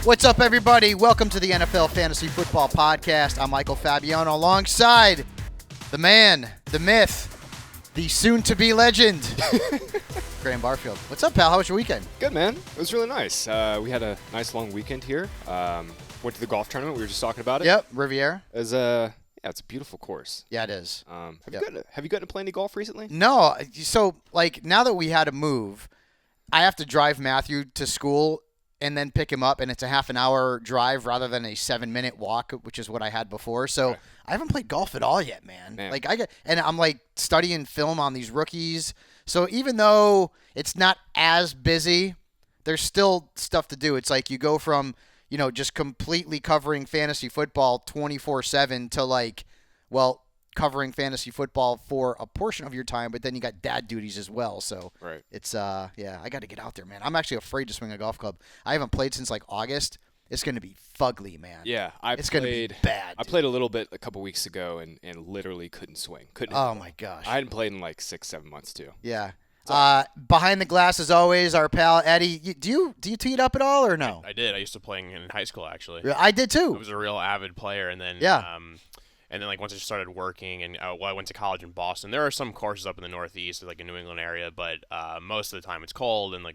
What's up, everybody? Welcome to the NFL Fantasy Football Podcast. I'm Michael Fabiano alongside the man, the myth, the soon-to-be legend, Graham Barfield. What's up, pal? How was your weekend? Good, man. It was really nice. We had a nice long weekend here. Went to the golf tournament. We were just talking about it. Yep, Riviera. It's a beautiful course. Yeah, it is. Have you gotten to play any golf recently? No. So, now that we had to move, I have to drive Matthew to school and then pick him up, and it's a half an hour drive rather than a 7-minute walk, which is what I had before. So Okay. I haven't played golf at all yet, man. I'm studying film on these rookies. So even though it's not as busy, there's still stuff to do. It's like you go from, just completely covering fantasy football 24/7 to covering fantasy football for a portion of your time, but then you got dad duties as well. So Right. it's I got to get out there, man. I'm actually afraid to swing a golf club. I haven't played since August. It's going to be fugly, man. Yeah, it's going to be bad. I played a little bit a couple weeks ago and literally couldn't swing. Oh my gosh. I hadn't played in 6-7 months too. Yeah. Behind the glass, as always, our pal Eddie. Do you tee it up at all or no? I did. I used to playing in high school, actually. I did too. I was a real avid player, and then And then, once I started working, and I went to college in Boston, there are some courses up in the Northeast, in New England area, but most of the time it's cold, and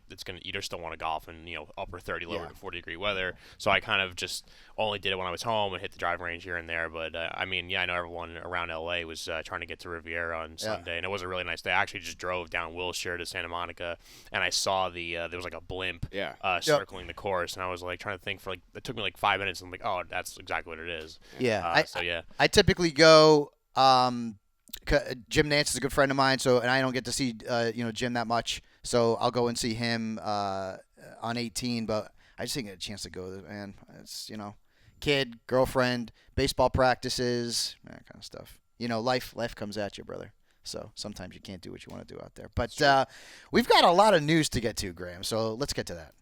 you just don't want to golf in upper 30, lower 40-degree weather. So I kind of just only did it when I was home and hit the driving range here and there. But I know everyone around LA was trying to get to Riviera on Sunday, and it was a really nice day. I actually just drove down Wilshire to Santa Monica, and I saw there was a blimp circling the course, and I was trying to think for it took me 5 minutes, and I'm oh, that's exactly what it is. Yeah. I typically go. Jim Nance is a good friend of mine, and I don't get to see Jim that much, so I'll go and see him on 18. But I just didn't get a chance to go, man. It's kid, girlfriend, baseball practices, that kind of stuff. Life comes at you, brother. So sometimes you can't do what you want to do out there. But we've got a lot of news to get to, Graham. So let's get to that.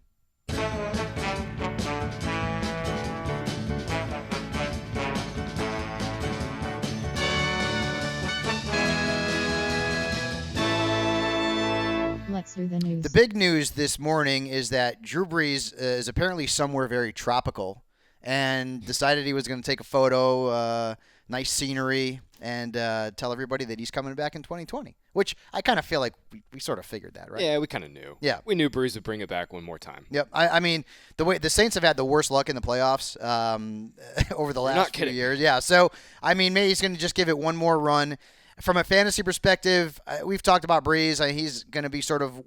Let's do the news. The big news this morning is that Drew Brees is apparently somewhere very tropical and decided he was going to take a photo, nice scenery, and tell everybody that he's coming back in 2020, which I kind of feel like we sort of figured that, right? Yeah, we kind of knew. Yeah. We knew Brees would bring it back one more time. Yep. I mean, the way the Saints have had the worst luck in the playoffs over the last few years. Yeah. So, maybe he's going to just give it one more run. From a fantasy perspective, we've talked about Brees. He's going to be sort of,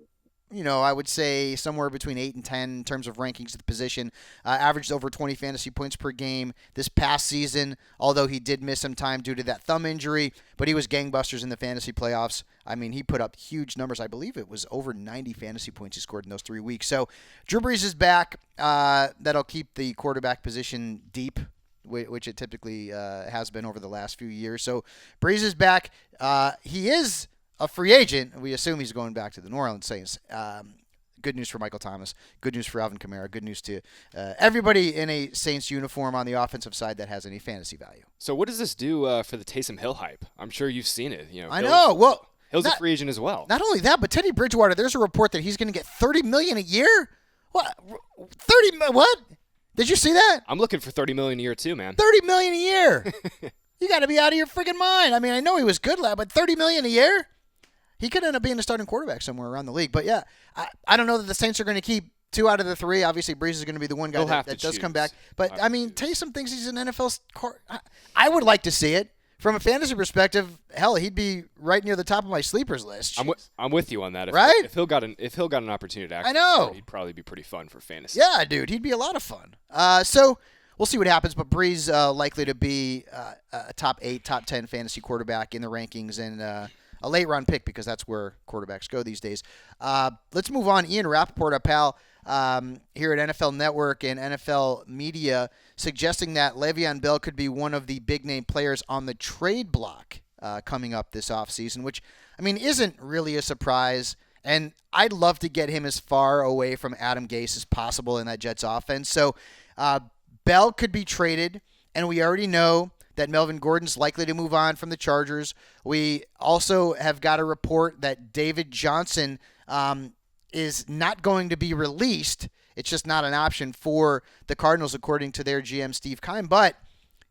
I would say somewhere between 8 and 10 in terms of rankings at the position. Averaged over 20 fantasy points per game this past season, although he did miss some time due to that thumb injury. But he was gangbusters in the fantasy playoffs. He put up huge numbers. I believe it was over 90 fantasy points he scored in those 3 weeks. So Drew Brees is back. That'll keep the quarterback position deep, which it typically has been over the last few years. So Brees is back. He is a free agent. We assume he's going back to the New Orleans Saints. Good news for Michael Thomas. Good news for Alvin Kamara. Good news to everybody in a Saints uniform on the offensive side that has any fantasy value. So what does this do for the Taysom Hill hype? I'm sure you've seen it. I know. Well, Hill's a free agent as well. Not only that, but Teddy Bridgewater, there's a report that he's going to get $30 million a year. What? What? Did you see that? I'm looking for $30 million a year too, man. $30 million a year. You got to be out of your freaking mind. I know he was good, but $30 million a year? He could end up being a starting quarterback somewhere around the league. But, yeah, I don't know that the Saints are going to keep 2 out of the 3. Obviously, Brees is going to be the one guy that does come back. But, Taysom thinks he's an NFL I would like to see it. From a fantasy perspective, hell, he'd be right near the top of my sleepers list. I'm with you on that. Right? If Hill got an opportunity to actually I know. start, he'd probably be pretty fun for fantasy. Yeah, dude, he'd be a lot of fun. So we'll see what happens, but Brees likely to be a top 8, top 10 fantasy quarterback in the rankings and a late-round pick because that's where quarterbacks go these days. Let's move on. Ian Rappaport, our pal here at NFL Network and NFL Media, suggesting that LeVeon Bell could be one of the big-name players on the trade block coming up this offseason, which, isn't really a surprise. And I'd love to get him as far away from Adam Gase as possible in that Jets offense. So Bell could be traded, and we already know that Melvin Gordon's likely to move on from the Chargers. We also have got a report that David Johnson is not going to be released It's just not an option for the Cardinals, according to their GM, Steve Keim. But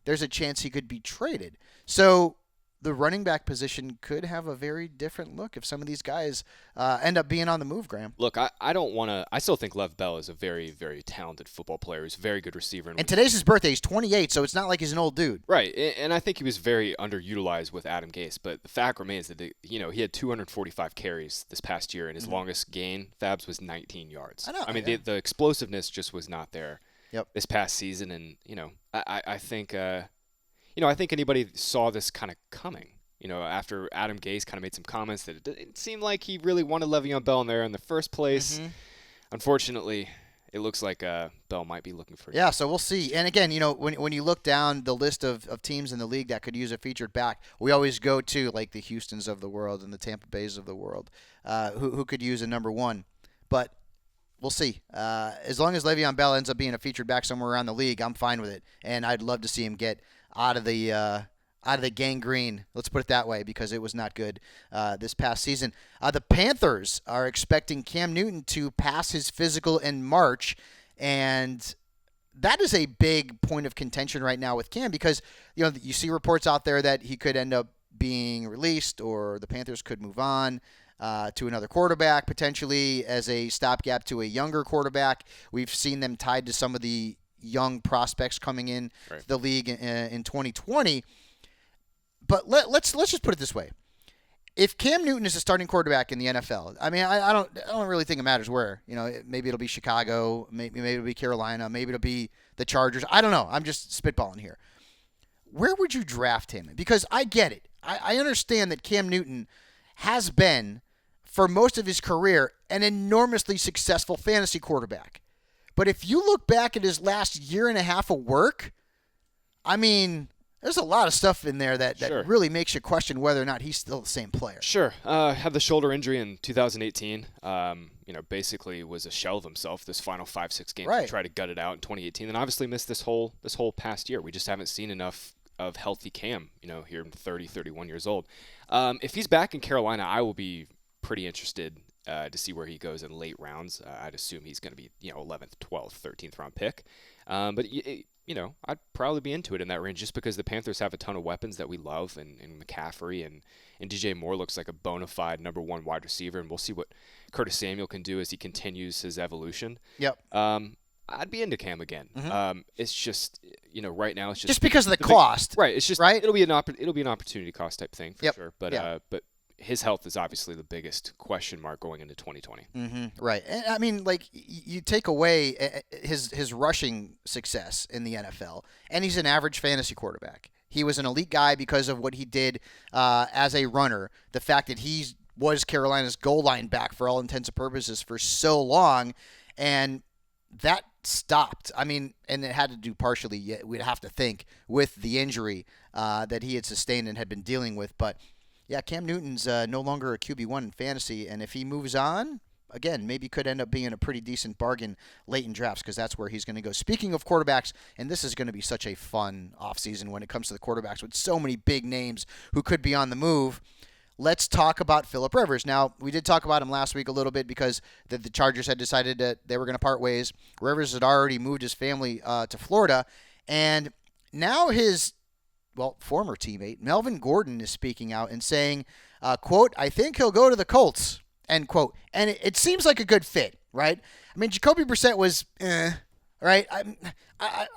there's a chance he could be traded. So the running back position could have a very different look if some of these guys end up being on the move, Graham. Look, I don't want to – I still think Lev Bell is a very, very talented football player. He's a very good receiver. And today's his birthday. He's 28, so it's not like he's an old dude. Right, and I think he was very underutilized with Adam Gase. But the fact remains that, he had 245 carries this past year, and his longest gain, Fabs, was 19 yards. I mean, the explosiveness just was not there this past season. And, I think I think anybody saw this kind of coming. After Adam Gase kind of made some comments that it didn't seem like he really wanted LeVeon Bell in there in the first place. Unfortunately, it looks like Bell might be looking for it. Yeah, so we'll see. And again, when you look down the list of teams in the league that could use a featured back, we always go to like the Houstons of the world and the Tampa Bays of the world who could use a number one. But we'll see. As long as Le'Veon Bell ends up being a featured back somewhere around the league, I'm fine with it. And I'd love to see him get out of the gangrene, let's put it that way, because it was not good this past season. The Panthers are expecting Cam Newton to pass his physical in March, and that is a big point of contention right now with Cam because you see reports out there that he could end up being released or the Panthers could move on to another quarterback potentially as a stopgap to a younger quarterback. We've seen them tied to some of the young prospects coming in the league in 2020. But let's just put it this way. If Cam Newton is a starting quarterback in the NFL, I mean, I don't really think it matters where. Maybe it'll be Chicago, maybe it'll be Carolina, maybe it'll be the Chargers. I don't know. I'm just spitballing here. Where would you draft him? Because I get it. I understand that Cam Newton has been, for most of his career, an enormously successful fantasy quarterback. But if you look back at his last year and a half of work, I mean, there's a lot of stuff in there that really makes you question whether or not he's still the same player. Sure. Had the shoulder injury in 2018. Basically was a shell of himself this final 5-6 games to try to gut it out in 2018. And obviously missed this whole past year. We just haven't seen enough of healthy Cam, here in 30, 31 years old. If he's back in Carolina, I will be pretty interested to see where he goes in late rounds. I'd assume he's going to be, 11th, 12th, 13th round pick. But I'd probably be into it in that range just because the Panthers have a ton of weapons that we love, and McCaffrey and DJ Moore looks like a bona fide number one wide receiver, and we'll see what Curtis Samuel can do as he continues his evolution. Yep. I'd be into Cam again. It's just, right now it's just because of the cost. Right. It's just it'll be an opportunity cost type thing for sure. But but his health is obviously the biggest question mark going into 2020. Right. And I mean, like, you take away his rushing success in the NFL, and he's an average fantasy quarterback. He was an elite guy because of what he did as a runner. The fact that he was Carolina's goal line back for all intents and purposes for so long, and that stopped. I mean, and it had to do partially, we'd have to think, with the injury that he had sustained and had been dealing with. But yeah, Cam Newton's no longer a QB1 in fantasy, and if he moves on, again, maybe could end up being a pretty decent bargain late in drafts because that's where he's going to go. Speaking of quarterbacks, and this is going to be such a fun offseason when it comes to the quarterbacks with so many big names who could be on the move, let's talk about Phillip Rivers. Now, we did talk about him last week a little bit because the Chargers had decided that they were going to part ways. Rivers had already moved his family to Florida, and now his former teammate, Melvin Gordon, is speaking out and saying, quote, "I think he'll go to the Colts," end quote. And it seems like a good fit, right? I mean, Jacoby Brissett was, right?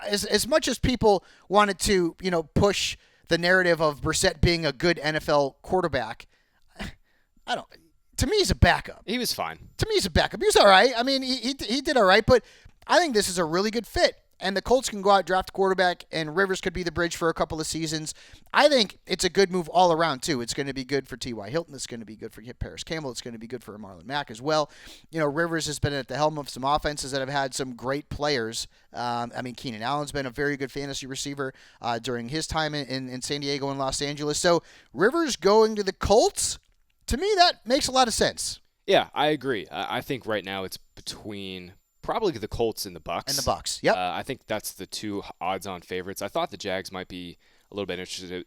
As much as people wanted to, push the narrative of Brissett being a good NFL quarterback, to me, he's a backup. He was fine. To me, he's a backup. He was all right. I mean, he did all right, but I think this is a really good fit. And the Colts can go out, draft a quarterback, and Rivers could be the bridge for a couple of seasons. I think it's a good move all around, too. It's going to be good for T.Y. Hilton. It's going to be good for Paris Campbell. It's going to be good for Marlon Mack as well. Rivers has been at the helm of some offenses that have had some great players. Keenan Allen's been a very good fantasy receiver during his time in San Diego and Los Angeles. So Rivers going to the Colts, to me, that makes a lot of sense. Yeah, I agree. I think right now it's between probably the Colts and the Bucs. And the Bucs, yep. I think that's the two odds-on favorites. I thought the Jags might be a little bit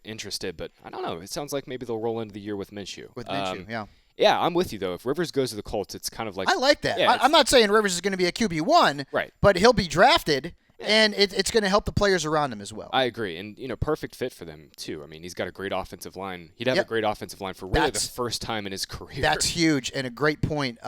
interested, but I don't know. It sounds like maybe they'll roll into the year with Minshew. Yeah. Yeah, I'm with you, though. If Rivers goes to the Colts, it's kind of like... I like that. Yeah, I'm not saying Rivers is going to be a QB1, right, but he'll be drafted, and it's going to help the players around him as well. I agree. And, perfect fit for them, too. I mean, he's got a great offensive line. He'd have a great offensive line for really the first time in his career. That's huge and a great point,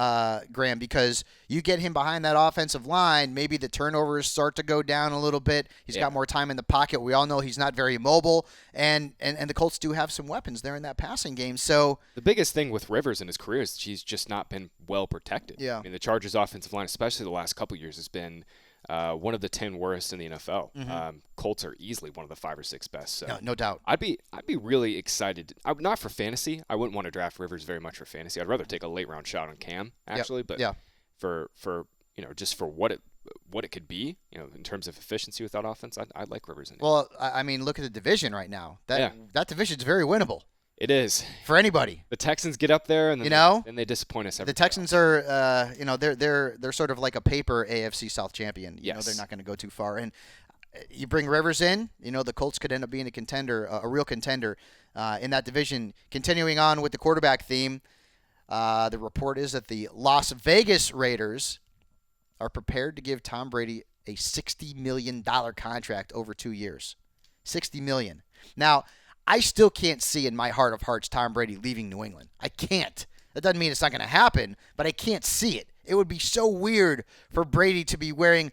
Graham, because you get him behind that offensive line, maybe the turnovers start to go down a little bit. He's got more time in the pocket. We all know he's not very mobile, and the Colts do have some weapons there in that passing game. So the biggest thing with Rivers in his career is he's just not been well protected. Yeah. I mean, the Chargers' offensive line, especially the last couple years, has been one of the 10 worst in the NFL. Mm-hmm. Colts are easily one of the 5 or 6 best. So no doubt. I'd be really excited. Not for fantasy. I wouldn't want to draft Rivers very much for fantasy. I'd rather take a late round shot on Cam actually. But for just for what it could be, in terms of efficiency with that offense, I'd like Rivers in it. Well, I mean, look at the division right now. That division's very winnable. It is for anybody. The Texans get up there, and then they disappoint us. The Texans are, they're sort of like a paper AFC South champion. Yes. They're not going to go too far. And you bring Rivers in, the Colts could end up being a contender, a real contender in that division. Continuing on with the quarterback theme, the report is that the Las Vegas Raiders are prepared to give Tom Brady a $60 million contract over 2 years. $60 million. Now, I still can't see in my heart of hearts Tom Brady leaving New England. I can't. That doesn't mean it's not going to happen, but I can't see it. It would be so weird for Brady to be wearing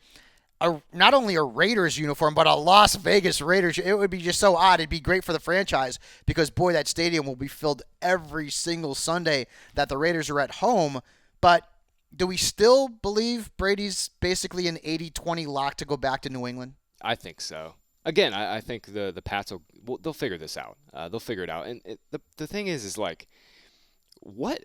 not only a Raiders uniform, but a Las Vegas Raiders. It would be just so odd. It'd be great for the franchise because, boy, that stadium will be filled every single Sunday that the Raiders are at home. But do we still believe Brady's basically an 80-20 lock to go back to New England? I think so. Again, I think the Pats they'll figure this out. They'll figure it out. And the thing is like, what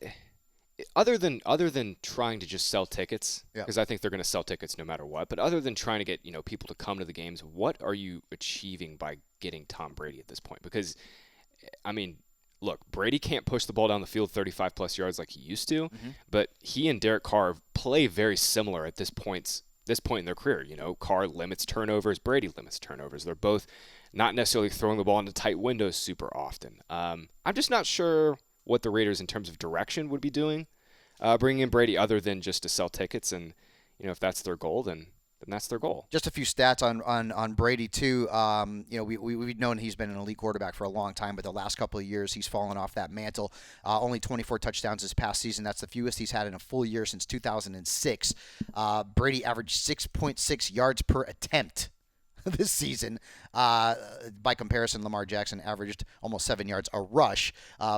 other than trying to just sell tickets, because I think they're going to sell tickets no matter what. But other than trying to get people to come to the games, what are you achieving by getting Tom Brady at this point? Because I mean, look, Brady can't push the ball down the field 35 plus yards like he used to, but he and Derek Carr play very similar at this point in their career. Carr limits turnovers, Brady limits turnovers. They're both not necessarily throwing the ball into tight windows super often. I'm just not sure what the Raiders in terms of direction would be doing, bringing in Brady other than just to sell tickets. And, if that's their goal, then that's their goal. Just a few stats on Brady, too. We've known he's been an elite quarterback for a long time, but the last couple of years he's fallen off that mantle. Only 24 touchdowns this past season. That's the fewest he's had in a full year since 2006. Brady averaged 6.6 yards per attempt this season. By comparison, Lamar Jackson averaged almost 7 yards a rush.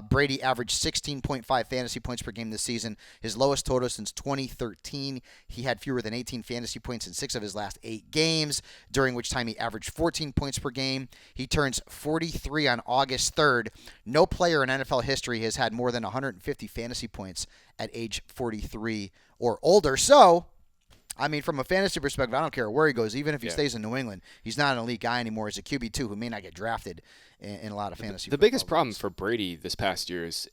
Brady averaged 16.5 fantasy points per game this season, his lowest total since 2013. He had fewer than 18 fantasy points in 6 of his last 8 games, during which time he averaged 14 points per game. He turns 43 on August 3rd. No player in NFL history has had more than 150 fantasy points at age 43 or older. So, I mean, from a fantasy perspective, I don't care where he goes. Even if he stays in New England, he's not an elite guy anymore. He's a QB2 who may not get drafted in a lot of fantasy. The biggest problem for Brady this past year is,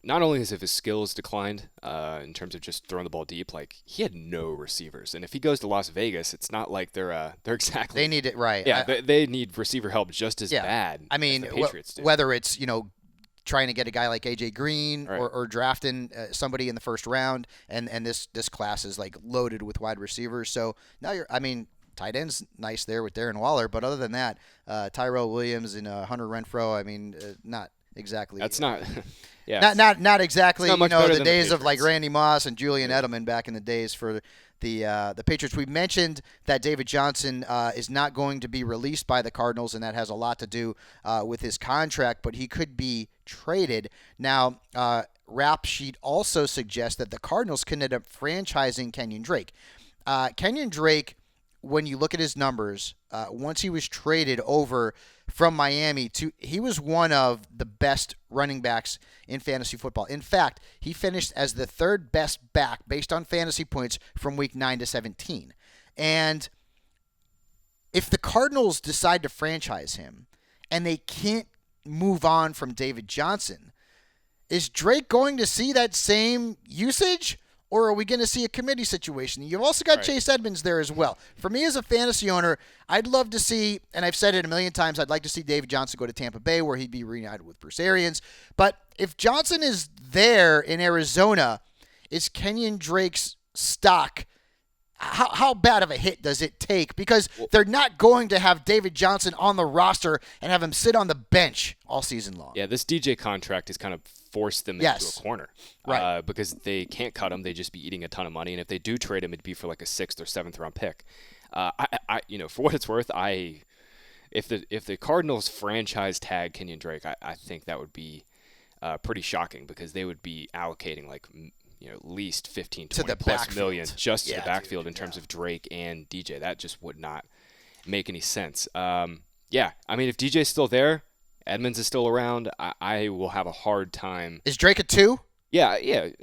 not only has his skills declined in terms of just throwing the ball deep, like he had no receivers. And if he goes to Las Vegas, it's not like they're exactly. They need it right. Yeah, they need receiver help just as bad. I mean, as the Patriots do. Whether it's trying to get a guy like A.J. Green or drafting somebody in the first round, and this class is like loaded with wide receivers. So now tight end's nice there with Darren Waller, but other than that, Tyrell Williams and Hunter Renfrow, not exactly. That's not. Not exactly. The days of like Randy Moss and Julian Edelman back in the days for the Patriots. We mentioned that David Johnson is not going to be released by the Cardinals, and that has a lot to do with his contract, but he could be traded. Now, Rap Sheet also suggests that the Cardinals can end up franchising Kenyan Drake. Kenyan Drake, when you look at his numbers, once he was traded over from Miami, he was one of the best running backs in fantasy football. In fact, he finished as the third best back based on fantasy points from week 9 to 17. And if the Cardinals decide to franchise him and they can't move on from David Johnson, is Drake going to see that same usage? or are we going to see a committee situation? You've also got Chase Edmonds there as well. For me as a fantasy owner, I'd love to see, and I've said it a million times, I'd like to see David Johnson go to Tampa Bay where he'd be reunited with Bruce Arians. But if Johnson is there in Arizona, is Kenyan Drake's stock, how bad of a hit does it take? Because they're not going to have David Johnson on the roster and have him sit on the bench all season long. Yeah, this DJ contract has kind of forced them into a corner. Right. Because they can't cut him. They'd just be eating a ton of money. And if they do trade him, it'd be for like a 6th or 7th round pick. For what it's worth, if the Cardinals franchise tag Kenyan Drake, I think that would be pretty shocking because they would be allocating at least 15, 20 plus million just to the backfield in terms of Drake and DJ. That just would not make any sense. If DJ's still there, Edmonds is still around, I will have a hard time. Is Drake a 2? Yeah.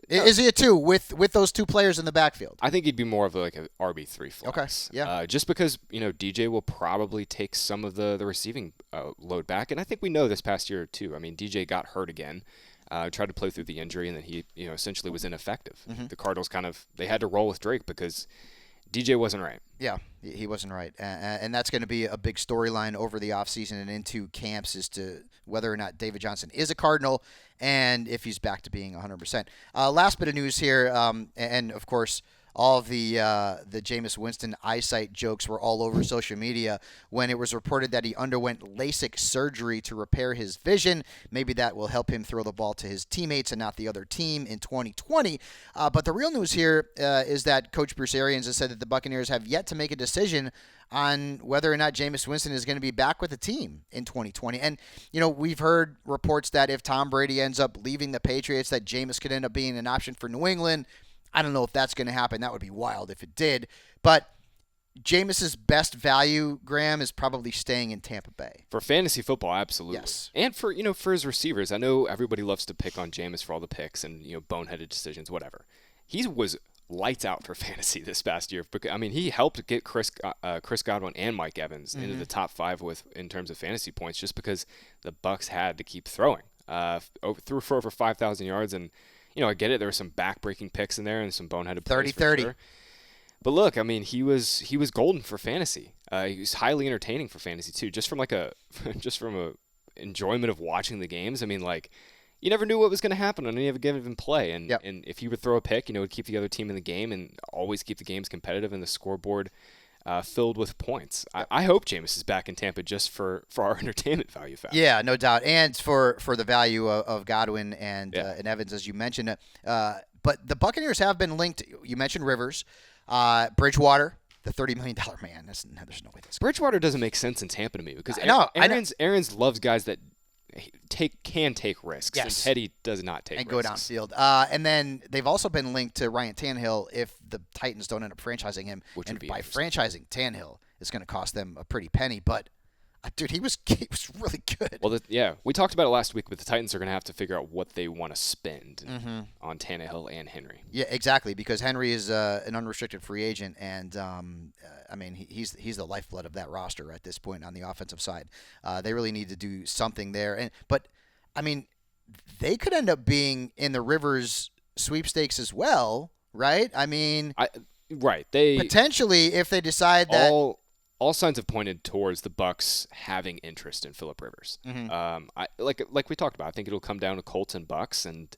Is he a 2 with those 2 players in the backfield? I think he'd be more of like a RB3 flex. Okay, yeah. Just because, DJ will probably take some of the receiving load back. And I think we know this past year, too. I mean, DJ got hurt again. Tried to play through the injury, and then he, essentially was ineffective. Mm-hmm. The Cardinals they had to roll with Drake because DJ wasn't right. Yeah, he wasn't right. And that's going to be a big storyline over the offseason and into camps as to whether or not David Johnson is a Cardinal and if he's back to being 100%. Last bit of news here, and of course, all of the Jameis Winston eyesight jokes were all over social media when it was reported that he underwent LASIK surgery to repair his vision. Maybe that will help him throw the ball to his teammates and not the other team in 2020. But the real news here is that Coach Bruce Arians has said that the Buccaneers have yet to make a decision on whether or not Jameis Winston is going to be back with the team in 2020. And, we've heard reports that if Tom Brady ends up leaving the Patriots, that Jameis could end up being an option for New England. I don't know if that's going to happen. That would be wild if it did. But Jameis's best value, Graham, is probably staying in Tampa Bay. For fantasy football, absolutely. Yes. And for his receivers. I know everybody loves to pick on Jameis for all the picks and, boneheaded decisions, whatever. He was lights out for fantasy this past year. He helped get Chris Godwin and Mike Evans into the top 5 in terms of fantasy points just because the Bucs had to keep throwing. Threw for over 5,000 yards and I get it. There were some back-breaking picks in there and some boneheaded plays 30-30. Sure. But look, he was golden for fantasy. He was highly entertaining for fantasy too, just from a enjoyment of watching the games. You never knew what was going to happen on any given play, and if he would throw a pick, it would keep the other team in the game and always keep the games competitive and the scoreboard filled with points. I hope Jameis is back in Tampa just for our entertainment value factor. Yeah, no doubt. And for the value of Godwin and Evans, as you mentioned. But the Buccaneers have been linked. You mentioned Rivers, Bridgewater, the $30 million man. There's no way this. Bridgewater doesn't make sense in Tampa to me because Arians loves guys that can take risks. Yes. And Teddy does not take and risks. go downfield. And then they've also been linked to Ryan Tannehill if the Titans don't end up franchising him. Which and would be by franchising Tannehill, it's going to cost them a pretty penny. But, dude, he was really good. Well, we talked about it last week, but the Titans are going to have to figure out what they want to spend on Tannehill and Henry. Yeah, exactly, because Henry is an unrestricted free agent, and he's the lifeblood of that roster at this point on the offensive side. They really need to do something there, but they could end up being in the Rivers sweepstakes as well, right? Right. They potentially, if they decide that all signs have pointed towards the Bucs having interest in Phillip Rivers. Mm-hmm. Like we talked about, I think it'll come down to Colts and Bucs, and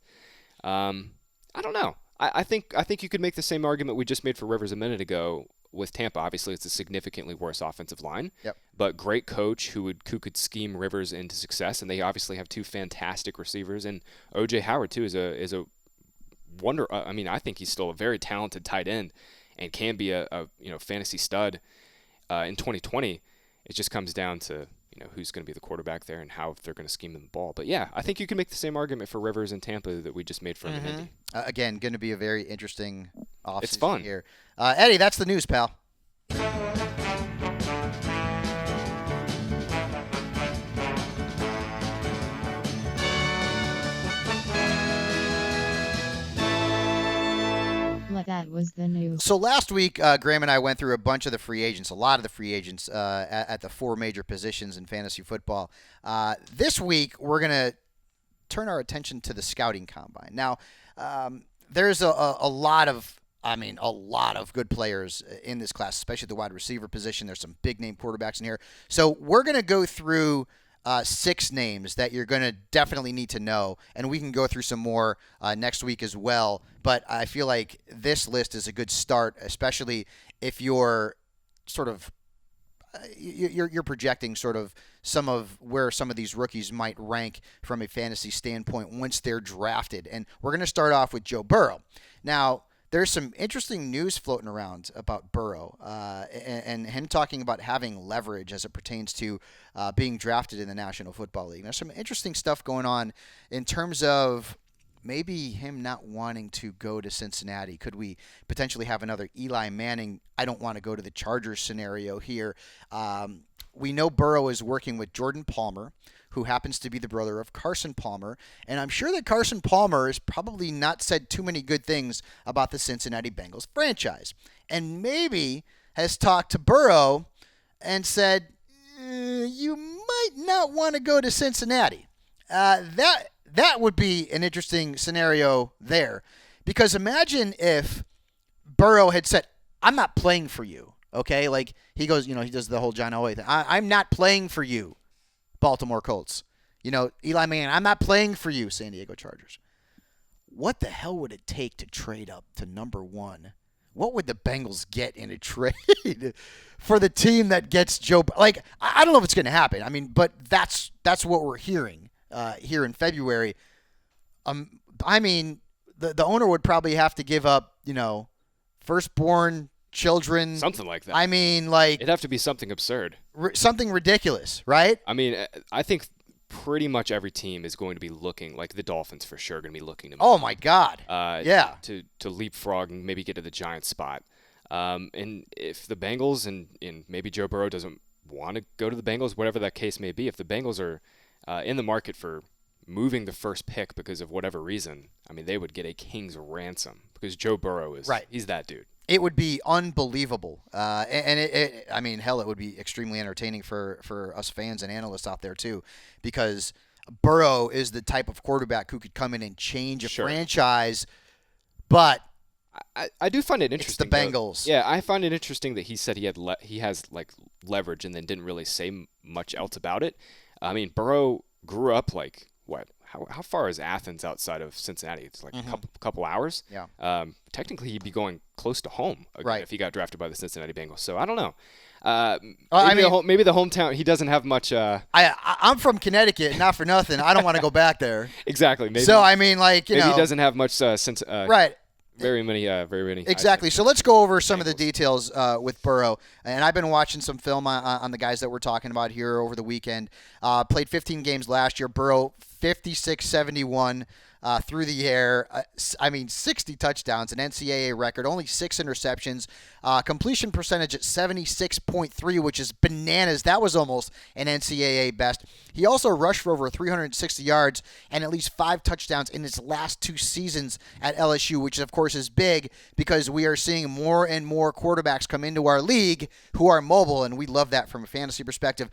I don't know. I think you could make the same argument we just made for Rivers a minute ago with Tampa. Obviously, it's a significantly worse offensive line. Yep. But great coach who could scheme Rivers into success, and they obviously have 2 fantastic receivers, and O.J. Howard too is a wonder. I think he's still a very talented tight end and can be a fantasy stud in 2020. It just comes down to who's going to be the quarterback there and how they're going to scheme the ball. But yeah, I think you can make the same argument for Rivers and Tampa that we just made for Indy. Again, going to be a very interesting offseason. It's fun here. Eddie, that's the news, pal. That was the news. So last week, Graham and I went through a bunch of the free agents, a lot of the free agents at the 4 major positions in fantasy football. This week, we're going to turn our attention to the scouting combine. Now, there's a lot of good players in this class, especially the wide receiver position. There's some big name quarterbacks in here. So we're going to go through 6 names that you're going to definitely need to know, and we can go through some more next week as well. But I feel like this list is a good start, especially if you're sort of you're projecting sort of some of where some of these rookies might rank from a fantasy standpoint once they're drafted. And we're going to start off with Joe Burrow. Now, there's some interesting news floating around about Burrow and him talking about having leverage as it pertains to being drafted in the National Football League. There's some interesting stuff going on in terms of maybe him not wanting to go to Cincinnati. Could we potentially have another Eli Manning, I don't want to go to the Chargers scenario here? We know Burrow is working with Jordan Palmer, who happens to be the brother of Carson Palmer. And I'm sure that Carson Palmer has probably not said too many good things about the Cincinnati Bengals franchise. And maybe has talked to Burrow and said, you might not want to go to Cincinnati. That would be an interesting scenario there. Because imagine if Burrow had said, I'm not playing for you. Okay? Like, he goes, he does the whole John Elway thing. I'm not playing for you, Baltimore Colts. Eli Manning, I'm not playing for you, San Diego Chargers. What the hell would it take to trade up to number 1? What would the Bengals get in a trade for the team that gets Joe? Like, I don't know if it's going to happen. I mean, but that's what we're hearing here in February. I mean, the owner would probably have to give up, firstborn children. Something like that. I mean, like, it'd have to be something absurd. Something ridiculous, right? I mean, I think pretty much every team is going to be looking, like the Dolphins for sure, going to be looking to oh my God, yeah, to leapfrog and maybe get to the Giants spot. And if the Bengals and maybe Joe Burrow doesn't want to go to the Bengals, whatever that case may be, if the Bengals are in the market for moving the first pick because of whatever reason, I mean, they would get a king's ransom because Joe Burrow is right. He's that dude. It would be unbelievable. I mean, hell, it would be extremely entertaining for us fans and analysts out there, too, because Burrow is the type of quarterback who could come in and change a franchise, but I do find it interesting. It's the Bengals. Yeah, I find it interesting that he said he has leverage and then didn't really say much else about it. I mean, Burrow grew up like what? How far is Athens outside of Cincinnati? It's like a couple hours. Yeah. Technically, he'd be going close to home again if he got drafted by the Cincinnati Bengals. So I don't know. Maybe the hometown. He doesn't have much. I'm from Connecticut, not for nothing. I don't want to go back there. Exactly. Maybe, so I mean, like maybe he doesn't have much. Right. Very many. Exactly. So let's go over some of the details with Burrow. And I've been watching some film on the guys that we're talking about here over the weekend. Played 15 games last year. Burrow 56-71 through the air. 60 touchdowns, an NCAA record, only 6 interceptions. Completion percentage at 76.3, which is bananas. That was almost an NCAA best. He also rushed for over 360 yards and at least 5 touchdowns in his last 2 seasons at LSU, which of course is big because we are seeing more and more quarterbacks come into our league who are mobile, and we love that from a fantasy perspective.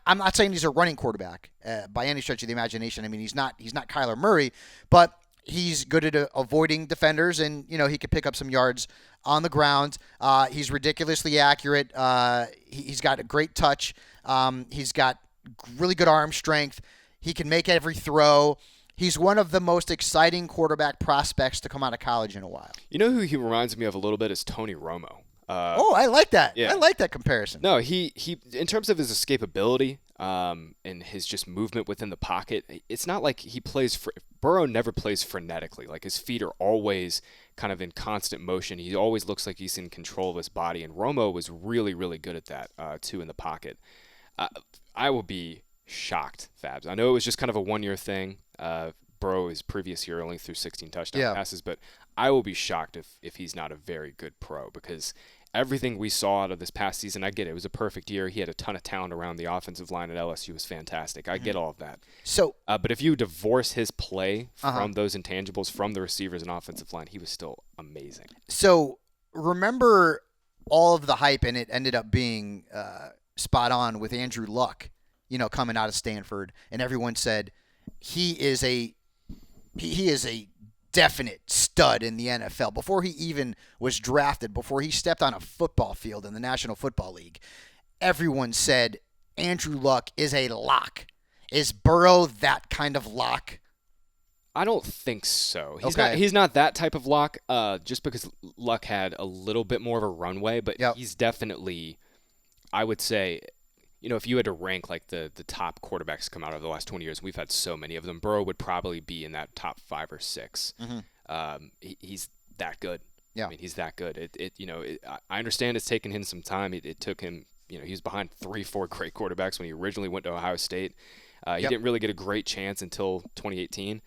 I'm not saying he's a running quarterback by any stretch of the imagination. I mean, he's not Kyler Murray, but he's good at avoiding defenders, and he could pick up some yards on the ground. He's ridiculously accurate. He's got a great touch. He's got really good arm strength. He can make every throw. He's one of the most exciting quarterback prospects to come out of college in a while. You know who he reminds me of a little bit is Tony Romo. I like that. Yeah. I like that comparison. No, he in terms of his escapability and his just movement within the pocket, it's not like he plays Burrow never plays frenetically. Like, his feet are always kind of in constant motion. He always looks like he's in control of his body, and Romo was really, really good at that too in the pocket. I will be shocked, Fabs. I know it was just kind of a one-year thing. Burrow his previous year only threw 16 touchdown passes, but I will be shocked if he's not a very good pro, because everything we saw out of this past season, I get it. It was a perfect year. He had a ton of talent around the offensive line at LSU. Was fantastic. I get all of that. So, but if you divorce his play from those intangibles, from the receivers and offensive line, he was still amazing. So remember all of the hype, and it ended up being spot on with Andrew Luck, coming out of Stanford, and everyone said he is a definite stud in the NFL. Before he even was drafted, before he stepped on a football field in the National Football League, everyone said Andrew Luck is a lock. Is Burrow that kind of lock? I don't think so. He's not that type of lock, just because Luck had a little bit more of a runway, but he's definitely, I would say, if you had to rank like the top quarterbacks come out of the last 20 years, we've had so many of them, Burrow would probably be in that top 5 or 6. Mm-hmm. He's that good. Yeah. I mean, he's that good. I understand it's taken him some time. It took him, he was behind 3-4 great quarterbacks when he originally went to Ohio State. He didn't really get a great chance until 2018.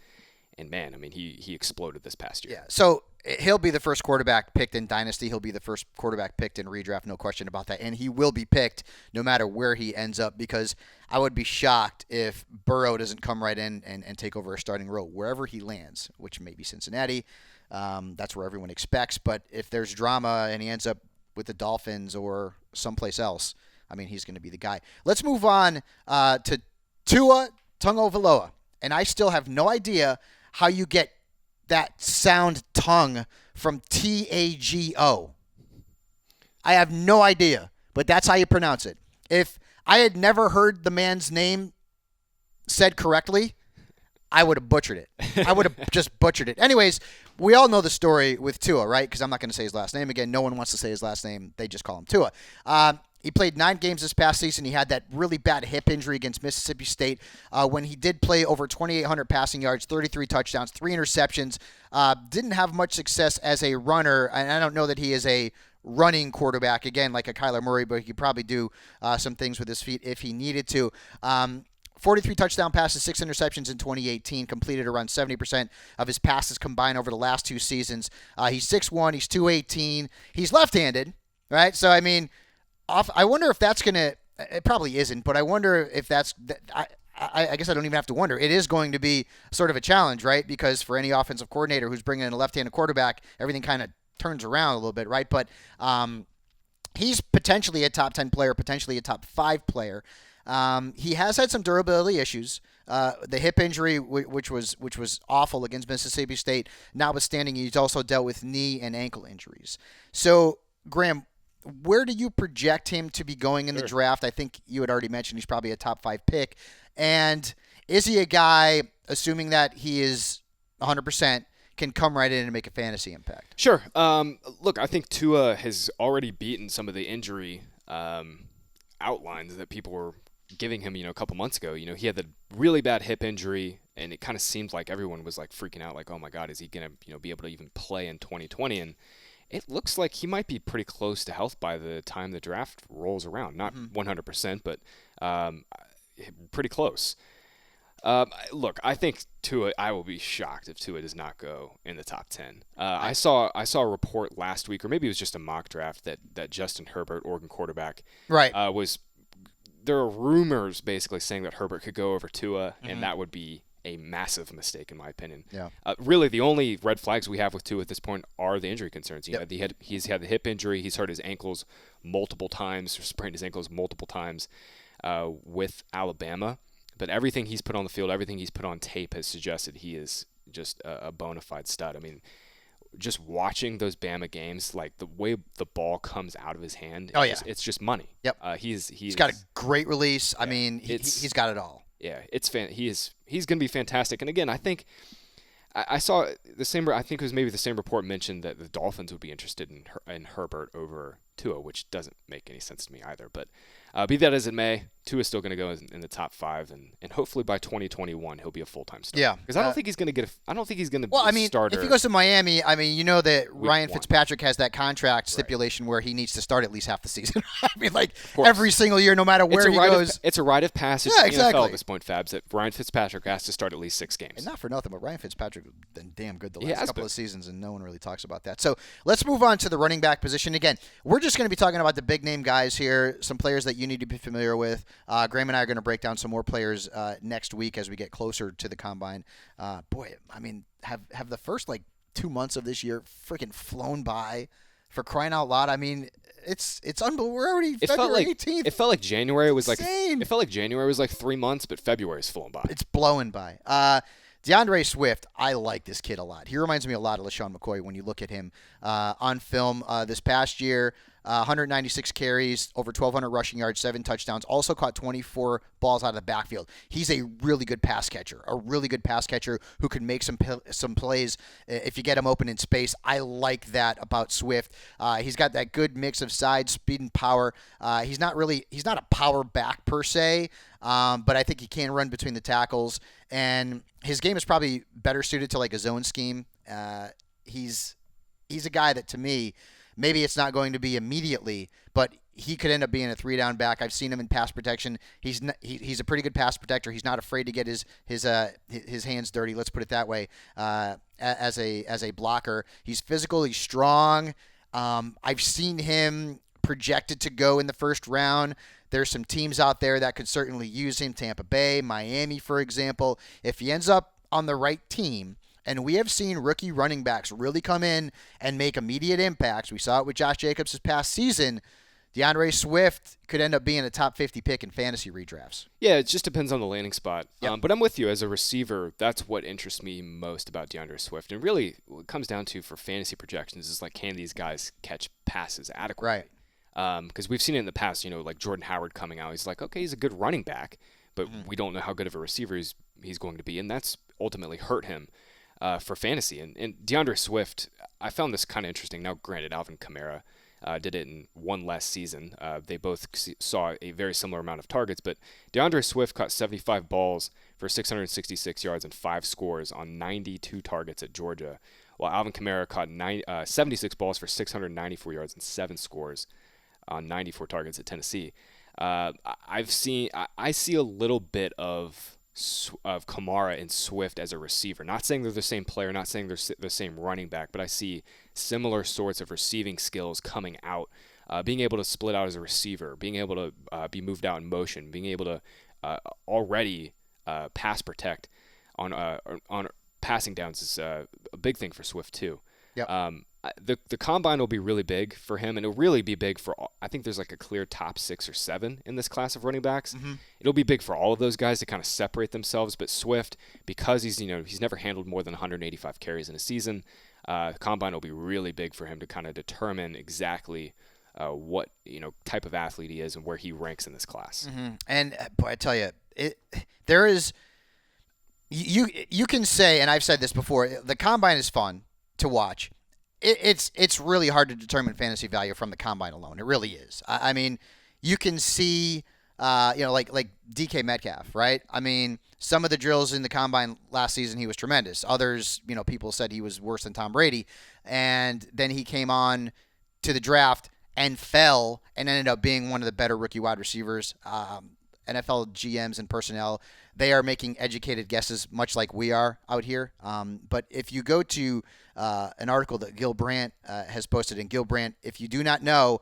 And, man, I mean, he exploded this past year. Yeah, so he'll be the first quarterback picked in Dynasty. He'll be the first quarterback picked in redraft, no question about that. And he will be picked no matter where he ends up, because I would be shocked if Burrow doesn't come right in and take over a starting role wherever he lands, which may be Cincinnati. That's where everyone expects. But if there's drama and he ends up with the Dolphins or someplace else, I mean, he's going to be the guy. Let's move on to Tua Tagovailoa. And I still have no idea how you get that sound tongue from Tago. I have no idea, but that's how you pronounce it. If I had never heard the man's name said correctly, I would have butchered it. I would have just butchered it. Anyways, we all know the story with Tua, right? Because I'm not going to say his last name again. No one wants to say his last name. They just call him Tua. He played 9 games this past season. He had that really bad hip injury against Mississippi State. When he did play, over 2,800 passing yards, 33 touchdowns, 3 interceptions. Didn't have much success as a runner, and I don't know that he is a running quarterback, again, like a Kyler Murray, but he could probably do some things with his feet if he needed to. 43 touchdown passes, 6 interceptions in 2018, completed around 70% of his passes combined over the last 2 seasons. He's 6'1", he's 218, he's left-handed, right? So, I mean, I wonder if that's going to – it probably isn't, but I wonder if that's – I guess I don't even have to wonder. It is going to be sort of a challenge, right? Because for any offensive coordinator who's bringing in a left-handed quarterback, everything kind of turns around a little bit, right? But he's potentially a top 10 player, potentially a top 5 player. He has had some durability issues. The hip injury, which was awful against Mississippi State, notwithstanding, he's also dealt with knee and ankle injuries. So, Graham, where do you project him to be going in the draft? I think you had already mentioned he's probably a top 5 pick. And is he a guy, assuming that he is 100%, can come right in and make a fantasy impact? Sure. Look, I think Tua has already beaten some of the injury outlines that people were giving him, a couple months ago. He had the really bad hip injury, and it kind of seemed like everyone was like freaking out, like, oh my God, is he going to, be able to even play in 2020? And it looks like he might be pretty close to health by the time the draft rolls around. Not 100%, but pretty close. Look, I think Tua, I will be shocked if Tua does not go in the top 10. I saw a report last week, or maybe it was just a mock draft, that Justin Herbert, Oregon quarterback, right, there are rumors basically saying that Herbert could go over Tua, and that would be a massive mistake in my opinion. Yeah. Really, the only red flags we have with Tua at this point are the injury concerns. He's had the hip injury. He's hurt his ankles multiple times, or sprained his ankles multiple times with Alabama. But everything he's put on the field, everything he's put on tape has suggested he is just a bona fide stud. I mean, just watching those Bama games, like the way the ball comes out of his hand, it's just money. Yep. He's got a great release. I mean, he's got it all. Yeah, he's going to be fantastic. And again, I think I saw the same. I think it was maybe the same report mentioned that the Dolphins would be interested in Herbert over Tua, which doesn't make any sense to me either. But be that as it may, Tua is still going to go in the top 5, and hopefully by 2021 he'll be a full-time starter. Yeah, because I don't think he's going to get. I don't think he's going to be a starter. If he goes to Miami, I mean, that Ryan Fitzpatrick has that contract stipulation where he needs to start at least half the season. I mean, like every single year, no matter where he goes. It's a rite of passage in the NFL at this point, Fabs, that Ryan Fitzpatrick has to start at least 6 games. And not for nothing, but Ryan Fitzpatrick has been damn good the last couple of seasons, and no one really talks about that. So let's move on to the running back position. Again, we're just going to be talking about the big-name guys here, some players that you need to be familiar with. Graham and I are going to break down some more players next week as we get closer to the combine. Boy, I mean, have the first 2 months of this year freaking flown by, for crying out loud. I mean, it's unbelievable. We're already February 18th. It felt like January was insane. It felt like January was 3 months, but February's flown by. It's blowing by. DeAndre Swift, I like this kid a lot. He reminds me a lot of LaShawn McCoy when you look at him on film this past year. 196 carries, over 1,200 rushing yards, 7 touchdowns. Also caught 24 balls out of the backfield. He's a really good pass catcher, who can make some plays if you get him open in space. I like that about Swift. He's got that good mix of size, speed, and power. He's not a power back per se, but I think he can run between the tackles, and his game is probably better suited to like a zone scheme. He's a guy that, to me, maybe it's not going to be immediately, but he could end up being a 3-down back. I've seen him in pass protection. He's a pretty good pass protector. He's not afraid to get his hands dirty. Let's put it that way. As a blocker, he's physical. He's strong. I've seen him projected to go in the first round. There's some teams out there that could certainly use him. Tampa Bay, Miami, for example. If he ends up on the right team. And we have seen rookie running backs really come in and make immediate impacts. We saw it with Josh Jacobs this past season. DeAndre Swift could end up being a top 50 pick in fantasy redrafts. Yeah, it just depends on the landing spot. Yep. But I'm with you. As a receiver, that's what interests me most about DeAndre Swift. And really, what it comes down to for fantasy projections is like, can these guys catch passes adequately? Right. Because we've seen it in the past, like Jordan Howard coming out. He's like, okay, he's a good running back, but we don't know how good of a receiver he's going to be. And that's ultimately hurt him. For fantasy. And DeAndre Swift, I found this kind of interesting. Now, granted, Alvin Kamara did it in one less season. They both saw a very similar amount of targets, but DeAndre Swift caught 75 balls for 666 yards and 5 scores on 92 targets at Georgia, while Alvin Kamara caught 76 balls for 694 yards and 7 scores on 94 targets at Tennessee. I see a little bit of Kamara and Swift as a receiver. Not saying they're the same player, not saying they're the same running back, but I see similar sorts of receiving skills coming out. Being able to split out as a receiver, being able to be moved out in motion, being able to already pass protect on passing downs is a big thing for Swift too. Yep. The combine will be really big for him, and it'll really be big for I think there's like a clear top 6 or 7 in this class of running backs. Mm-hmm. It'll be big for all of those guys to kind of separate themselves, but Swift, because he's never handled more than 185 carries in a season, combine will be really big for him to kind of determine exactly what type of athlete he is and where he ranks in this class. Mm-hmm. And boy, I tell you, there is you can say, and I've said this before, the combine is fun to watch. It's really hard to determine fantasy value from the combine alone. It really is. I mean, you can see, like DK Metcalf, right? I mean, some of the drills in the combine last season, he was tremendous. Others, people said he was worse than Tom Brady. And then he came on to the draft and fell and ended up being one of the better rookie wide receivers. NFL GMs and personnel, they are making educated guesses, much like we are out here. But if you go to an article that Gil Brandt has posted, and Gil Brandt, if you do not know,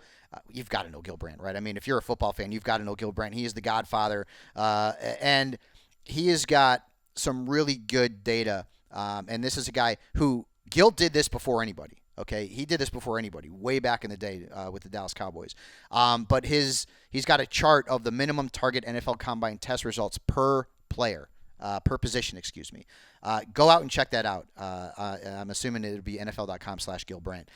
you've got to know Gil Brandt, right? I mean, if you're a football fan, you've got to know Gil Brandt. He is the godfather, and he has got some really good data. And this is a guy who, Gil did this before anybody. Okay, he did this before anybody, way back in the day with the Dallas Cowboys. But he's got a chart of the minimum target NFL Combine test results per player, per position, excuse me. Go out and check that out. I'm assuming it would be NFL.com/Gil Brandt.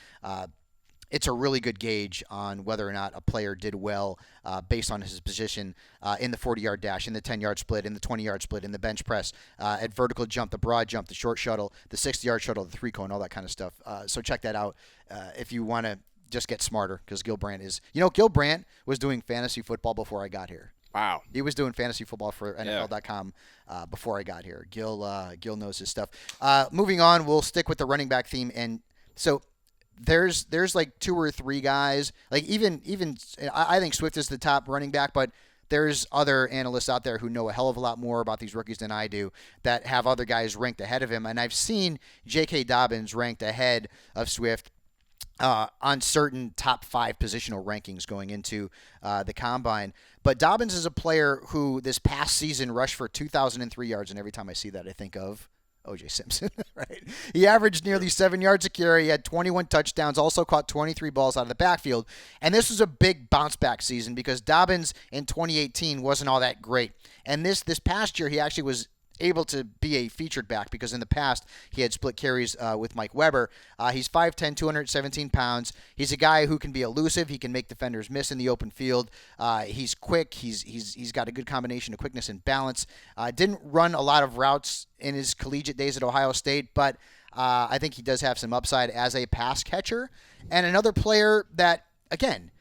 It's a really good gauge on whether or not a player did well based on his position in the 40-yard dash, in the 10-yard split, in the 20-yard split, in the bench press, at vertical jump, the broad jump, the short shuttle, the 60-yard shuttle, the three-cone, all that kind of stuff. So check that out if you want to just get smarter, because Gil Brandt is – Gil Brandt was doing fantasy football before I got here. Wow. He was doing fantasy football for NFL.com before I got here. Gil knows his stuff. Moving on, we'll stick with the running back theme. And so – There's like 2 or 3 guys, like even I think Swift is the top running back, but there's other analysts out there who know a hell of a lot more about these rookies than I do that have other guys ranked ahead of him. And I've seen J.K. Dobbins ranked ahead of Swift on certain top 5 positional rankings going into the combine. But Dobbins is a player who this past season rushed for 2,003 yards, and every time I see that, I think of O.J. Simpson, right? He averaged nearly 7 yards a carry. He had 21 touchdowns, also caught 23 balls out of the backfield. And this was a big bounce-back season because Dobbins in 2018 wasn't all that great. And this past year, he actually was able to be a featured back because in the past he had split carries with Mike Weber. He's 5'10", 217 pounds. He's a guy who can be elusive. He can make defenders miss in the open field. He's quick. He's got a good combination of quickness and balance. Didn't run a lot of routes in his collegiate days at Ohio State, but I think he does have some upside as a pass catcher. And another player that, again,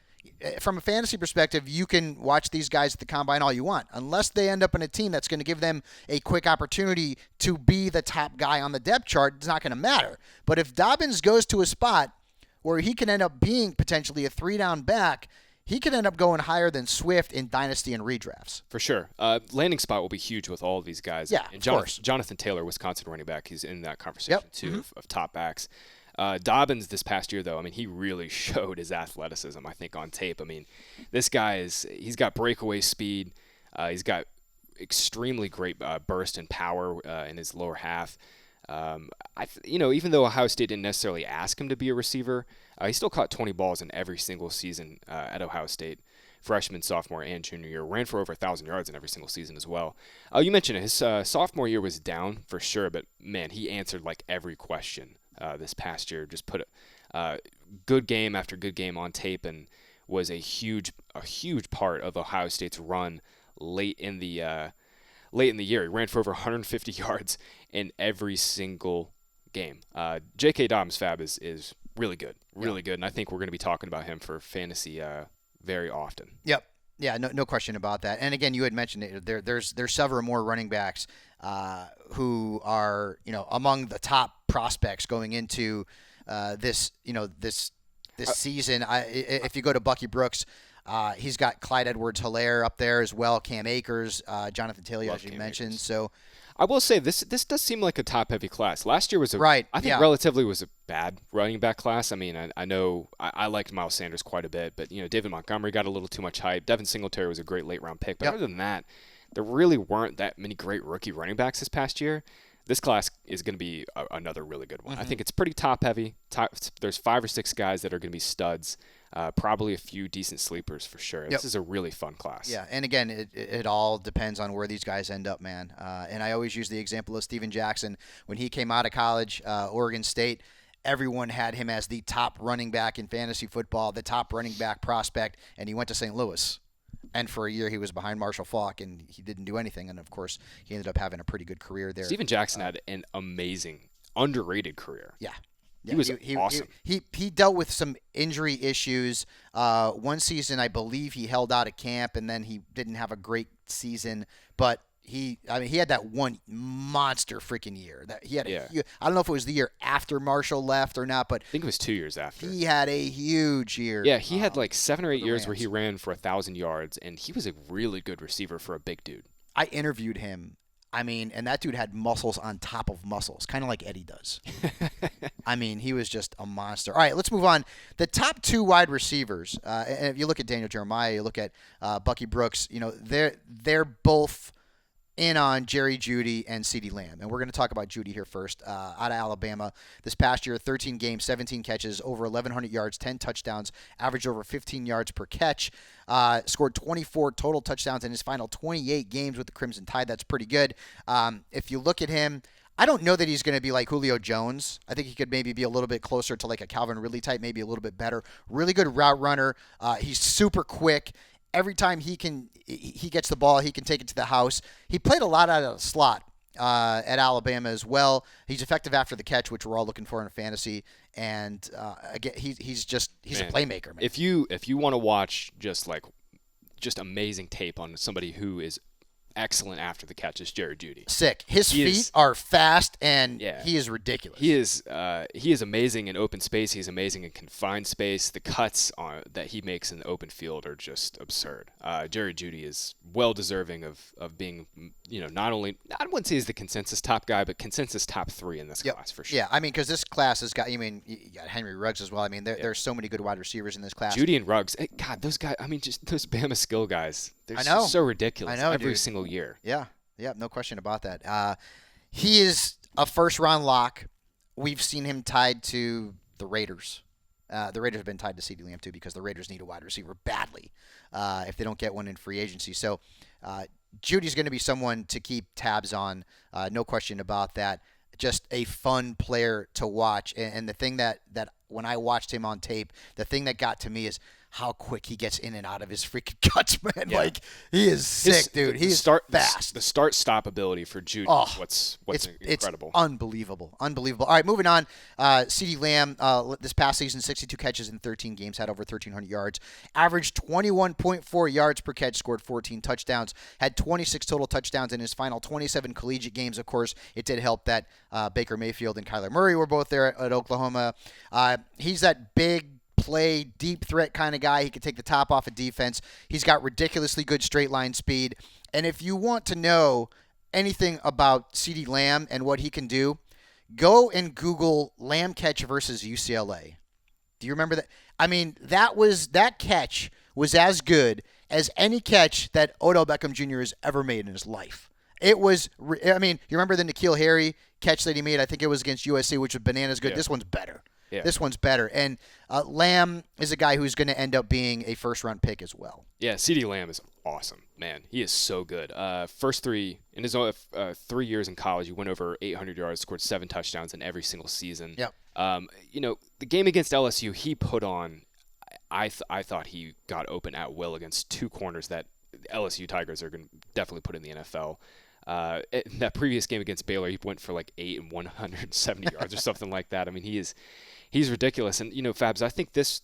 from a fantasy perspective, you can watch these guys at the combine all you want. Unless they end up in a team that's going to give them a quick opportunity to be the top guy on the depth chart, it's not going to matter. But if Dobbins goes to a spot where he can end up being potentially a 3-down back, he could end up going higher than Swift in dynasty and redrafts. For sure. Landing spot will be huge with all of these guys. Yeah, and of course. Jonathan Taylor, Wisconsin running back, he's in that conversation too of top backs. Dobbins this past year, though, I mean, he really showed his athleticism, I think, on tape. I mean, this guy he's got breakaway speed. He's got extremely great burst and power in his lower half. Even though Ohio State didn't necessarily ask him to be a receiver, he still caught 20 balls in every single season at Ohio State, freshman, sophomore, and junior year. Ran for over 1,000 yards in every single season as well. You mentioned it. His sophomore year was down for sure, but, man, he answered like every question. This past year, just put a good game after good game on tape, and was a huge part of Ohio State's run late in the year. He ran for over 150 yards in every single game. J.K. Dobbins, Fab, is really good, good, and I think we're going to be talking about him for fantasy very often. Yep. Yeah, no question about that. And again, you had mentioned it. There's several more running backs who are among the top prospects going into this season. If you go to Bucky Brooks, he's got Clyde Edwards-Helaire up there as well. Cam Akers, Jonathan Taylor, as you mentioned. Akers. So I will say this does seem like a top-heavy class. Last year was relatively was a bad running back class. I mean, I know I liked Miles Sanders quite a bit, but David Montgomery got a little too much hype. Devin Singletary was a great late-round pick, but other than that, there really weren't that many great rookie running backs this past year. This class is going to be another really good one. I think it's pretty top-heavy. There's 5 or 6 guys that are going to be studs. Probably a few decent sleepers for sure. This is a really fun class. Yeah, and again, it all depends on where these guys end up, man. And I always use the example of Steven Jackson. When he came out of college, Oregon State, everyone had him as the top running back in fantasy football, the top running back prospect, and he went to St. Louis. And for a year, he was behind Marshall Faulk, and he didn't do anything. And, of course, he ended up having a pretty good career there. Steven Jackson had an amazing, underrated career. Yeah. He was awesome. He dealt with some injury issues. One season, I believe, he held out at camp, and then he didn't have a great season. But he had that one monster freaking year. I don't know if it was the year after Marshall left or not, but I think it was 2 years after. He had a huge year. Yeah, he had like 7 or 8 years where he ran for 1,000 yards, and he was a really good receiver for a big dude. I interviewed him. And that dude had muscles on top of muscles, kind of like Eddie does. He was just a monster. All right, let's move on. The top 2 wide receivers, and if you look at Daniel Jeremiah, you look at Bucky Brooks, they're both in on Jerry Jeudy and CeeDee Lamb. And we're going to talk about Jeudy here first. Out of Alabama this past year, 13 games, 17 catches, over 1,100 yards, 10 touchdowns, averaged over 15 yards per catch. Scored 24 total touchdowns in his final 28 games with the Crimson Tide. That's pretty good. If you look at him, I don't know that he's going to be like Julio Jones. I think he could maybe be a little bit closer to like a Calvin Ridley type, maybe a little bit better. Really good route runner. He's super quick. Every time he gets the ball, he can take it to the house. He played a lot out of the slot at Alabama as well. He's effective after the catch, which we're all looking for in a fantasy. And again, he's a playmaker, man. If you want to watch just amazing tape on somebody who is excellent after the catch, is Jerry Jeudy. Sick. His feet are fast, and he is ridiculous. He is amazing in open space. He's amazing in confined space. The cuts that he makes in the open field are just absurd. Jerry Jeudy is well deserving of being, not only, I wouldn't say he's the consensus top guy, but consensus top 3 in this class for sure. Yeah, because this class has got, you got Henry Ruggs as well. There's so many good wide receivers in this class. Jeudy and Ruggs, God, those guys, just those Bama skill guys. They're so ridiculous every single year. Yeah, no question about that. He is a first-round lock. We've seen him tied to the Raiders. The Raiders have been tied to CeeDee Lamb, too, because the Raiders need a wide receiver badly if they don't get one in free agency. So Judy's going to be someone to keep tabs on, no question about that. Just a fun player to watch. And the thing that when I watched him on tape, the thing that got to me is how quick he gets in and out of his freaking cuts, man. Yeah. Like, he is sick, dude. He's fast. The start-stop ability for Judy is what's incredible. It's unbelievable. Unbelievable. All right, moving on. CeeDee Lamb, this past season, 62 catches in 13 games, had over 1,300 yards, averaged 21.4 yards per catch, scored 14 touchdowns, had 26 total touchdowns in his final 27 collegiate games. Of course, it did help that Baker Mayfield and Kyler Murray were both there at Oklahoma. He's that big play, deep threat kind of guy. He can take the top off of defense. He's got ridiculously good straight line speed. And if you want to know anything about CeeDee Lamb and what he can do, go and Google Lamb catch versus UCLA. Do you remember that? I mean, that catch was as good as any catch that Odell Beckham Jr. has ever made in his life. It was, I mean, you remember the N'Keal Harry catch that he made? I think it was against USC, which was bananas good. Yeah. This one's better. Yeah. This one's better. And Lamb is a guy who's going to end up being a first-round pick as well. Yeah, CeeDee Lamb is awesome. Man, he is so good. First three, in his 3 years in college, he went over 800 yards, scored 7 touchdowns in every single season. Yep. The game against LSU, he put on, I thought he got open at will against 2 corners that LSU Tigers are going to definitely put in the NFL. In that previous game against Baylor, he went for like 8 and 170 yards or something like that. I mean, he's ridiculous. And, Fabs, I think this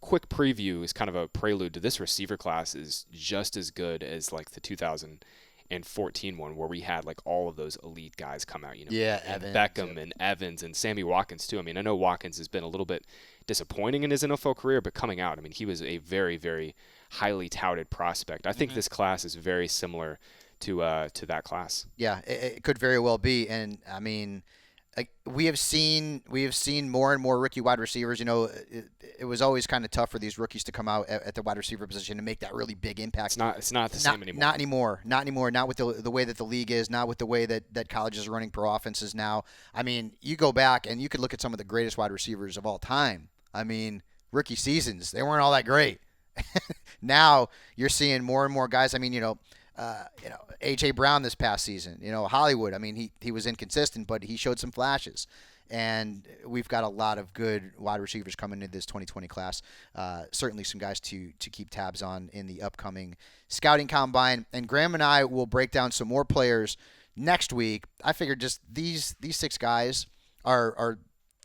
quick preview is kind of a prelude to this receiver class is just as good as like the 2014 one where we had like all of those elite guys come out, Evans, Beckham and Evans and Sammy Watkins too. I mean, I know Watkins has been a little bit disappointing in his NFL career, but coming out, I mean, he was a very, very highly touted prospect. I think this class is very similar to that class. Yeah, it could very well be. And I mean, we have seen more and more rookie wide receivers. It was always kind of tough for these rookies to come out at the wide receiver position and make that really big impact. It's not the same anymore. Not anymore. Not with the way that the league is. Not with the way that colleges are running pro offenses now. I mean, you go back and you could look at some of the greatest wide receivers of all time. I mean, rookie seasons, they weren't all that great. Now you're seeing more and more guys. I mean, A.J. Brown this past season, Hollywood. I mean, he was inconsistent, but he showed some flashes. And we've got a lot of good wide receivers coming into this 2020 class. Certainly some guys to keep tabs on in the upcoming scouting combine. And Graham and I will break down some more players next week. I figured just these 6 guys are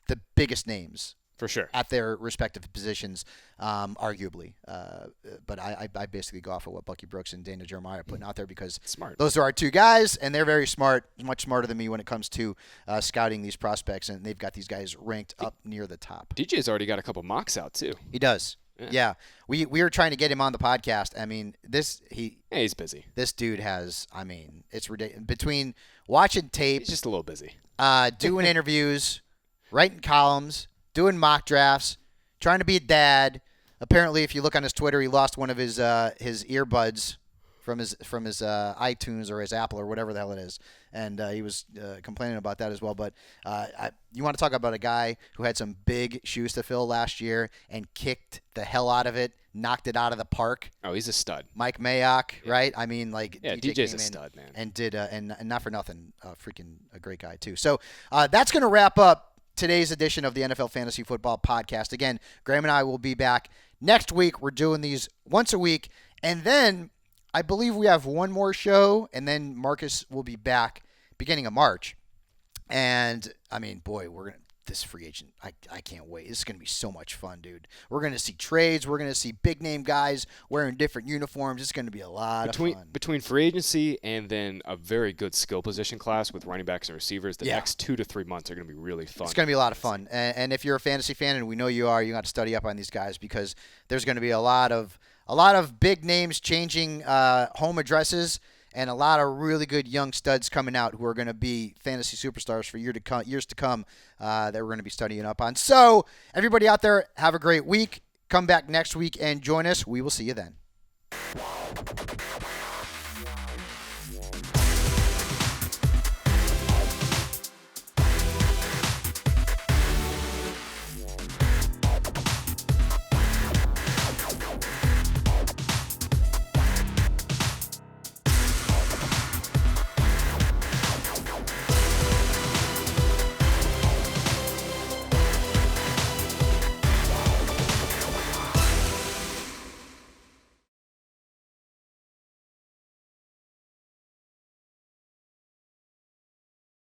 the biggest names. For sure. At their respective positions, arguably. But I basically go off of what Bucky Brooks and Dana Jeremiah are putting out there because those are our 2 guys, and they're very smart, much smarter than me when it comes to scouting these prospects, and they've got these guys ranked up near the top. DJ's already got a couple mocks out, too. He does. Yeah. We were trying to get him on the podcast. I mean, he's busy. This dude has, I mean, it's ridiculous. Between watching tape. He's just a little busy. Doing interviews, writing columns, doing mock drafts, trying to be a dad. Apparently, if you look on his Twitter, he lost one of his earbuds from his iTunes or his Apple or whatever the hell it is, and he was complaining about that as well. But you want to talk about a guy who had some big shoes to fill last year and kicked the hell out of it, knocked it out of the park. Oh, he's a stud. Mike Mayock, right? I mean, like DJ's a stud, man, and did and not for nothing, freaking a great guy too. So that's gonna wrap up today's edition of the NFL Fantasy Football Podcast. Again, Graham and I will be back next week. We're doing these once a week. And then I believe we have one more show, and then Marcus will be back beginning of March. And, I mean, boy, this free agent, I can't wait. This is going to be so much fun, dude. We're going to see trades. We're going to see big-name guys wearing different uniforms. It's going to be a lot of fun. Between free agency and then a very good skill position class with running backs and receivers, the next 2 to 3 months are going to be really fun. It's going to be a lot of fun. And if you're a fantasy fan, and we know you are, you got to study up on these guys because there's going to be a lot of big names changing home addresses. And a lot of really good young studs coming out who are going to be fantasy superstars for years to come that we're going to be studying up on. So, everybody out there, have a great week. Come back next week and join us. We will see you then.